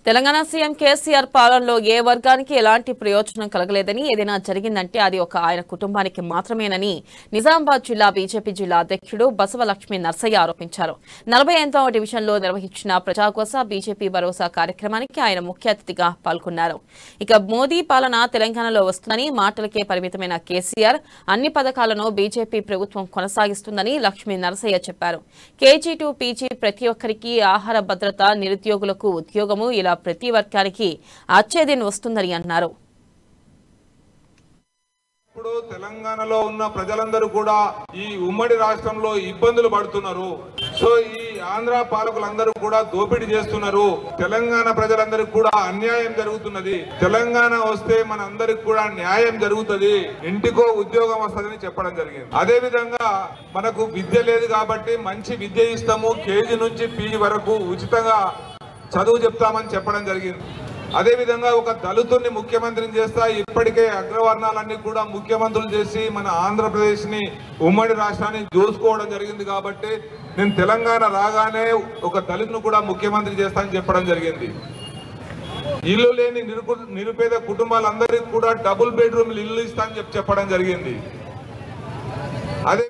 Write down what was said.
Telangana CM KCR పాలనలో ఏ వర్గానికి ఎలాంటి ప్రయోజనం కలగలేదని ఏదైనా జరిగిందంటే అది ఒక ఆయన కుటుంబానికి మాత్రమేనని నిజామాబాద్ జిల్లా బీజేపీ జిల్లా అధ్యక్షుడు బసవలక్ష్మి నర్సయ్య ఆరోపించారు. 48వ డివిజన్లో నిర్వహించిన ప్రజాకోస బీజేపీ భరోసా కార్యక్రమానికి ఆయన ముఖ్య అతిథిగా పాల్గొన్నారు. ఇక మోదీ పాలన తెలంగాణలో వస్తుందని మాటలకే పరిమితమైన కేసీఆర్ అన్ని పథకాలను బీజేపీ ప్రభుత్వం కొనసాగిస్తుందని లక్ష్మీ నర్సయ్య చెప్పారు. కేజీ టు పీజీ ప్రతి ఒక్కరికి ఆహార భద్రత, నిరుద్యోగులకు ఉద్యోగము ఇలా ప్రతి వర్గానికి ఆచ్ఛేదం వస్తుందని అన్నారు. ఇప్పుడు తెలంగాణలో ఉన్న ప్రజలందరూ కూడా ఈ ఉమ్మడి రాష్ట్రంలో ఇబ్బందులు పడుతున్నారు. సో ఈ ఆంధ్ర పాలకులందరూ కూడా దోపిడీ చేస్తున్నారు. తెలంగాణ ప్రజలందరికీ కూడా అన్యాయం జరుగుతున్నది. తెలంగాణ వస్తే మన అందరికి కూడా న్యాయం జరుగుతుంది, ఇంటికో ఉద్యోగం వస్తుందని చెప్పడం జరిగింది. అదే విధంగా మనకు విద్య లేదు కాబట్టి మంచి విద్య ఇస్తాము, కేజీ నుంచి పీజీ వరకు ఉచితంగా చదువు చెప్తామని చెప్పడం జరిగింది. అదే విధంగా ఒక దళితుడిని ముఖ్యమంత్రిని చేస్తా, ఇప్పటికే అగ్రవర్ణాలన్నీ కూడా ముఖ్యమంత్రులు చేసి మన ఆంధ్రప్రదేశ్ ని ఉమ్మడి రాష్ట్రాన్ని దోచుకోవడం జరిగింది. కాబట్టి నేను తెలంగాణ రాగానే ఒక దళితుని కూడా ముఖ్యమంత్రి చేస్తా అని చెప్పడం జరిగింది. ఇల్లు లేని నిరుపేద కుటుంబాలందరికీ కూడా డబుల్ బెడ్రూమ్ ఇల్లు ఇస్తా అని చెప్పడం జరిగింది. అదే